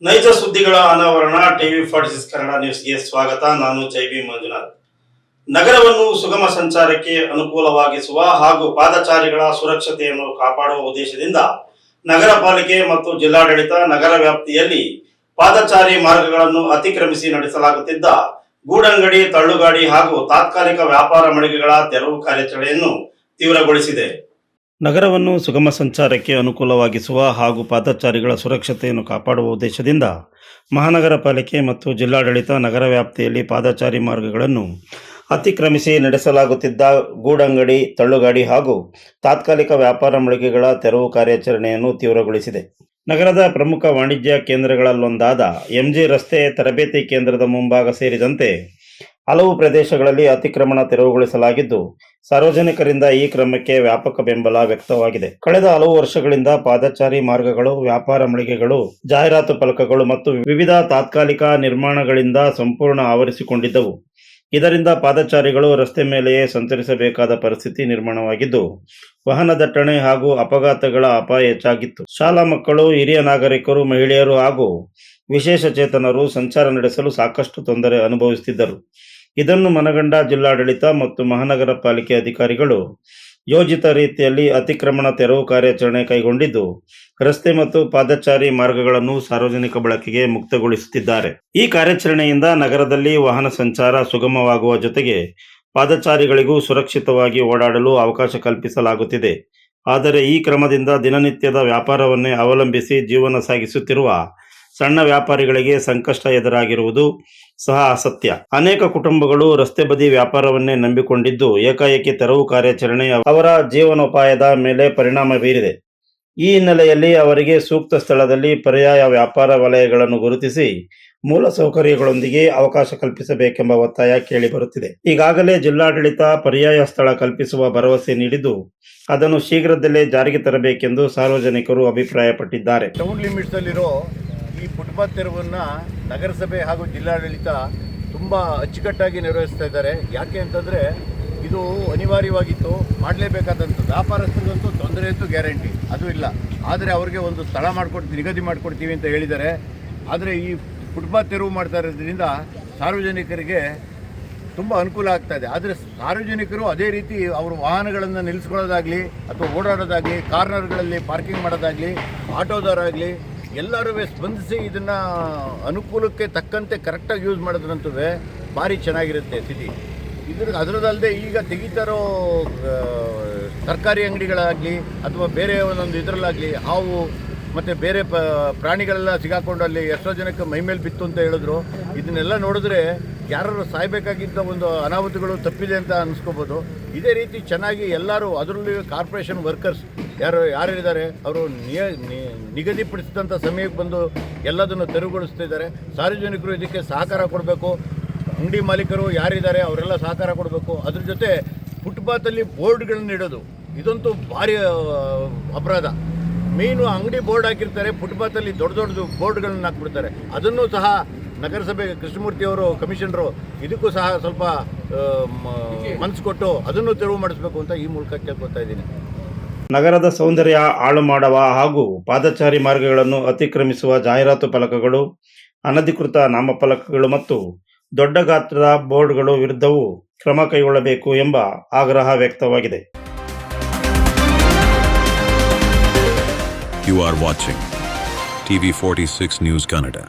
ನೈಜ ಸುದ್ದಿಗಳ ಅನಾವರಣ ಟಿವಿ46 ಕನ್ನಡ ನ್ಯೂಸ್ಗೆ ಸ್ವಾಗತ. ನಾನು ಜೈಬಿ ಮಂಜುನಾಥ್. ನಗರವನ್ನು ಸುಗಮ ಸಂಚಾರಕ್ಕೆ ಅನುಕೂಲವಾಗಿಸುವ ಹಾಗೂ ಪಾದಚಾರಿಗಳ ಸುರಕ್ಷತೆಯನ್ನು ಕಾಪಾಡುವ ಉದ್ದೇಶದಿಂದ ನಗರ ಪಾಲಿಕೆ ಮತ್ತು ಜಿಲ್ಲಾಡಳಿತ ನಗರ ವ್ಯಾಪ್ತಿಯಲ್ಲಿ ಪಾದಚಾರಿ ಮಾರ್ಗಗಳನ್ನು ಅತಿಕ್ರಮಿಸಿ ನಡೆಸಲಾಗುತ್ತಿದ್ದ ಗೂಡಂಗಡಿ, ತಳ್ಳುಗಾಡಿ ಹಾಗೂ ತಾತ್ಕಾಲಿಕ ವ್ಯಾಪಾರ ಮಳಿಗೆಗಳ ತೆರವು ಕಾರ್ಯಾಚರಣೆಯನ್ನು ತೀವ್ರಗೊಳಿಸಿದೆ. ನಗರವನ್ನು ಸುಗಮ ಸಂಚಾರಕ್ಕೆ ಅನುಕೂಲವಾಗಿಸುವ ಹಾಗೂ ಪಾದಚಾರಿಗಳ ಸುರಕ್ಷತೆಯನ್ನು ಕಾಪಾಡುವ ಉದ್ದೇಶದಿಂದ ಮಹಾನಗರ ಪಾಲಿಕೆ ಮತ್ತು ಜಿಲ್ಲಾಡಳಿತ ನಗರ ವ್ಯಾಪ್ತಿಯಲ್ಲಿ ಪಾದಚಾರಿ ಮಾರ್ಗಗಳನ್ನು ಅತಿಕ್ರಮಿಸಿ ನಡೆಸಲಾಗುತ್ತಿದ್ದ ಗೂಡಂಗಡಿ, ತಳ್ಳುಗಾಡಿ ಹಾಗೂ ತಾತ್ಕಾಲಿಕ ವ್ಯಾಪಾರ ಮಳಿಗೆಗಳ ತೆರವು ಕಾರ್ಯಾಚರಣೆಯನ್ನು ತೀವ್ರಗೊಳಿಸಿದೆ. ನಗರದ ಪ್ರಮುಖ ವಾಣಿಜ್ಯ ಕೇಂದ್ರಗಳಲ್ಲೊಂದಾದ ಎಂಜಿ ರಸ್ತೆ, ತರಬೇತಿ ಕೇಂದ್ರದ ಮುಂಭಾಗ ಸೇರಿದಂತೆ ಹಲವು ಪ್ರದೇಶಗಳಲ್ಲಿ ಅತಿಕ್ರಮಣ ತೆರವುಗೊಳಿಸಲಾಗಿದ್ದು, ಸಾರ್ವಜನಿಕರಿಂದ ಈ ಕ್ರಮಕ್ಕೆ ವ್ಯಾಪಕ ಬೆಂಬಲ ವ್ಯಕ್ತವಾಗಿದೆ. ಕಳೆದ ಹಲವು ವರ್ಷಗಳಿಂದ ಪಾದಚಾರಿ ಮಾರ್ಗಗಳು, ವ್ಯಾಪಾರ ಮಳಿಗೆಗಳು, ಜಾಹೀರಾತು ಫಲಕಗಳು ಮತ್ತು ವಿವಿಧ ತಾತ್ಕಾಲಿಕ ನಿರ್ಮಾಣಗಳಿಂದ ಸಂಪೂರ್ಣ ಆವರಿಸಿಕೊಂಡಿದ್ದವು. ಇದರಿಂದ ಪಾದಚಾರಿಗಳು ರಸ್ತೆ ಮೇಲೆಯೇ ಸಂಚರಿಸಬೇಕಾದ ಪರಿಸ್ಥಿತಿ ನಿರ್ಮಾಣವಾಗಿದ್ದು, ವಾಹನ ದಟ್ಟಣೆ ಹಾಗೂ ಅಪಘಾತಗಳ ಅಪಾಯ ಹೆಚ್ಚಾಗಿತ್ತು. ಶಾಲಾ ಮಕ್ಕಳು, ಹಿರಿಯ ನಾಗರಿಕರು, ಮಹಿಳೆಯರು ಹಾಗೂ ವಿಶೇಷಚೇತನರು ಸಂಚಾರ ನಡೆಸಲು ಸಾಕಷ್ಟು ತೊಂದರೆ ಅನುಭವಿಸುತ್ತಿದ್ದರು. ಇದನ್ನು ಮನಗಂಡ ಜಿಲ್ಲಾಡಳಿತ ಮತ್ತು ಮಹಾನಗರ ಪಾಲಿಕೆ ಅಧಿಕಾರಿಗಳು ಯೋಜಿತ ರೀತಿಯಲ್ಲಿ ಅತಿಕ್ರಮಣ ತೆರವು ಕಾರ್ಯಾಚರಣೆ ಕೈಗೊಂಡಿದ್ದು, ರಸ್ತೆ ಮತ್ತು ಪಾದಚಾರಿ ಮಾರ್ಗಗಳನ್ನು ಸಾರ್ವಜನಿಕ ಬಳಕೆಗೆ ಮುಕ್ತಗೊಳಿಸುತ್ತಿದ್ದಾರೆ. ಈ ಕಾರ್ಯಾಚರಣೆಯಿಂದ ನಗರದಲ್ಲಿ ವಾಹನ ಸಂಚಾರ ಸುಗಮವಾಗುವ ಜೊತೆಗೆ ಪಾದಚಾರಿಗಳಿಗೂ ಸುರಕ್ಷಿತವಾಗಿ ಓಡಾಡಲು ಅವಕಾಶ ಕಲ್ಪಿಸಲಾಗುತ್ತಿದೆ. ಆದರೆ ಈ ಕ್ರಮದಿಂದ ದಿನನಿತ್ಯದ ವ್ಯಾಪಾರವನ್ನೇ ಅವಲಂಬಿಸಿ ಜೀವನ ಸಾಗಿಸುತ್ತಿರುವ ಸಣ್ಣ ವ್ಯಾಪಾರಿಗಳಿಗೆ ಸಂಕಷ್ಟ ಎದುರಾಗಿರುವುದು ಸಹ ಅಸತ್ಯ. ಅನೇಕ ಕುಟುಂಬಗಳು ರಸ್ತೆ ಬದಿ ವ್ಯಾಪಾರವನ್ನೇ ನಂಬಿಕೊಂಡಿದ್ದು, ಏಕಾಏಕಿ ತೆರವು ಕಾರ್ಯಾಚರಣೆ ಅವರ ಜೀವನೋಪಾಯದ ಮೇಲೆ ಪರಿಣಾಮ ಬೀರಿದೆ. ಈ ಹಿನ್ನೆಲೆಯಲ್ಲಿ ಅವರಿಗೆ ಸೂಕ್ತ ಸ್ಥಳದಲ್ಲಿ ಪರ್ಯಾಯ ವ್ಯಾಪಾರ ವಲಯಗಳನ್ನು ಗುರುತಿಸಿ ಮೂಲ ಸೌಕರ್ಯಗಳೊಂದಿಗೆ ಅವಕಾಶ ಕಲ್ಪಿಸಬೇಕೆಂಬ ಒತ್ತಾಯ ಕೇಳಿಬರುತ್ತಿದೆ. ಈಗಾಗಲೇ ಜಿಲ್ಲಾಡಳಿತ ಪರ್ಯಾಯ ಸ್ಥಳ ಕಲ್ಪಿಸುವ ಭರವಸೆ ನೀಡಿದ್ದು, ಅದನ್ನು ಶೀಘ್ರದಲ್ಲೇ ಜಾರಿಗೆ ತರಬೇಕೆಂದು ಸಾರ್ವಜನಿಕರು ಅಭಿಪ್ರಾಯಪಟ್ಟಿದ್ದಾರೆ. ಟೌನ್ ಲಿಮಿಟ್ಸ್ ಅಲ್ಲಿರೋ ಈ ಫುಟ್ಪಾತ್ ತೆರವನ್ನು ನಗರಸಭೆ ಹಾಗೂ ಜಿಲ್ಲಾಡಳಿತ ತುಂಬ ಅಚ್ಚುಕಟ್ಟಾಗಿ ನಿರ್ವಹಿಸ್ತಾ ಇದ್ದಾರೆ. ಯಾಕೆ ಅಂತಂದರೆ ಇದು ಅನಿವಾರ್ಯವಾಗಿತ್ತು, ಮಾಡಲೇಬೇಕಾದಂಥದ್ದು. ವ್ಯಾಪಾರಸ್ಥರಿಗಂತೂ ತೊಂದರೆ ಅಂತೂ ಗ್ಯಾರಂಟಿ ಅದು ಇಲ್ಲ. ಆದರೆ ಅವರಿಗೆ ಒಂದು ಸ್ಥಳ ನಿಗದಿ ಮಾಡಿಕೊಡ್ತೀವಿ ಅಂತ ಹೇಳಿದ್ದಾರೆ. ಆದರೆ ಈ ಫುಟ್ಪಾತ್ ತೆರವು ಮಾಡ್ತಾ ಇರೋದ್ರಿಂದ ಸಾರ್ವಜನಿಕರಿಗೆ ತುಂಬ ಅನುಕೂಲ ಆಗ್ತಾ ಇದೆ. ಆದರೆ ಸಾರ್ವಜನಿಕರು ಅದೇ ರೀತಿ ಅವರು ವಾಹನಗಳನ್ನು ನಿಲ್ಲಿಸ್ಕೊಳ್ಳೋದಾಗಲಿ ಅಥವಾ ಓಡಾಡೋದಾಗಲಿ, ಕಾರ್ನರ್ಗಳಲ್ಲಿ ಪಾರ್ಕಿಂಗ್ ಮಾಡೋದಾಗಲಿ, ಆಟೋದವರಾಗಲಿ ಎಲ್ಲರೂ ಸ್ಪಂದಿಸಿ ಇದನ್ನು ಅನುಕೂಲಕ್ಕೆ ತಕ್ಕಂತೆ ಕರೆಕ್ಟಾಗಿ ಯೂಸ್ ಮಾಡೋದ್ರಂತೂ ಭಾರಿ ಚೆನ್ನಾಗಿರುತ್ತೆ ಸ್ಥಿತಿ. ಅದರದಲ್ಲದೆ ಈಗ ತೆಗಿತಾರೋ ತರಕಾರಿ ಅಂಗಡಿಗಳಾಗಲಿ ಅಥವಾ ಬೇರೆ ಒಂದೊಂದು ಇದರಲ್ಲಾಗಲಿ ಹಾವು ಮತ್ತು ಬೇರೆ ಪ್ರಾಣಿಗಳೆಲ್ಲ ಸಿಗಾಕೊಂಡು ಅಲ್ಲಿ ಎಷ್ಟೋ ಜನಕ್ಕೆ ಮೈಮೇಲೆ ಬಿತ್ತು ಅಂತ ಹೇಳಿದ್ರು. ಇದನ್ನೆಲ್ಲ ನೋಡಿದ್ರೆ ಯಾರು ಸಾಯಬೇಕಾಗಿದ್ದ ಒಂದು ಅನಾಹುತಗಳು ತಪ್ಪಿದೆ ಅಂತ ಅನಿಸ್ಕೋಬೋದು. ಇದೇ ರೀತಿ ಚೆನ್ನಾಗಿ ಎಲ್ಲರೂ, ಅದರಲ್ಲಿ ಕಾರ್ಪೊರೇಷನ್ ವರ್ಕರ್ಸ್ ಯಾರಿದ್ದಾರೆ ಅವರು ನಿಗದಿಪಡಿಸಿದಂಥ ಸಮಯಕ್ಕೆ ಬಂದು ಎಲ್ಲದನ್ನು ತೆರವುಗೊಳಿಸ್ತಿದ್ದಾರೆ. ಸಾರ್ವಜನಿಕರು ಇದಕ್ಕೆ ಸಹಕಾರ ಕೊಡಬೇಕು. ಅಂಗಡಿ ಮಾಲೀಕರು ಯಾರಿದ್ದಾರೆ ಅವರೆಲ್ಲ ಸಹಕಾರ ಕೊಡಬೇಕು. ಅದ್ರ ಜೊತೆ ಫುಟ್ಪಾತಲ್ಲಿ ಬೋರ್ಡ್ಗಳನ್ನ ಇಡೋದು ಇದಂತೂ ಭಾರಿ ಅಪರಾಧ. ಮೇಯ್ನು ಅಂಗಡಿ ಬೋರ್ಡ್ ಹಾಕಿರ್ತಾರೆ, ಫುಟ್ಪಾತಲ್ಲಿ ದೊಡ್ಡ ದೊಡ್ಡದು ಬೋರ್ಡ್ಗಳನ್ನ ಹಾಕ್ಬಿಡ್ತಾರೆ. ಅದನ್ನು ಸಹ ನಗರಸಭೆ ಕೃಷ್ಣಮೂರ್ತಿ ಅವರು ಕಮಿಷನರು ಇದಕ್ಕೂ ಸಹ ಸ್ವಲ್ಪ ಮನಸ್ಸು ಕೊಟ್ಟು ಅದನ್ನು ತೆರವು ಮಾಡಿಸ್ಬೇಕು ಅಂತ ಈ ಮೂಲಕ ಕೇಳ್ಕೊತಾ ಇದ್ದೀನಿ. ನಗರದ ಸೌಂದರ್ಯ ಹಾಳು ಮಾಡುವ ಹಾಗೂ ಪಾದಚಾರಿ ಮಾರ್ಗಗಳನ್ನು ಅತಿಕ್ರಮಿಸುವ ಜಾಹೀರಾತು ಫಲಕಗಳು, ಅನಧಿಕೃತ ನಾಮಫಲಕಗಳು ಮತ್ತು ದೊಡ್ಡ ಗಾತ್ರದ ಬೋರ್ಡ್ಗಳು ವಿರುದ್ಧವೂ ಕ್ರಮ ಕೈಗೊಳ್ಳಬೇಕು ಎಂಬ ಆಗ್ರಹ ವ್ಯಕ್ತವಾಗಿದೆ. You are watching TV46 News Kannada.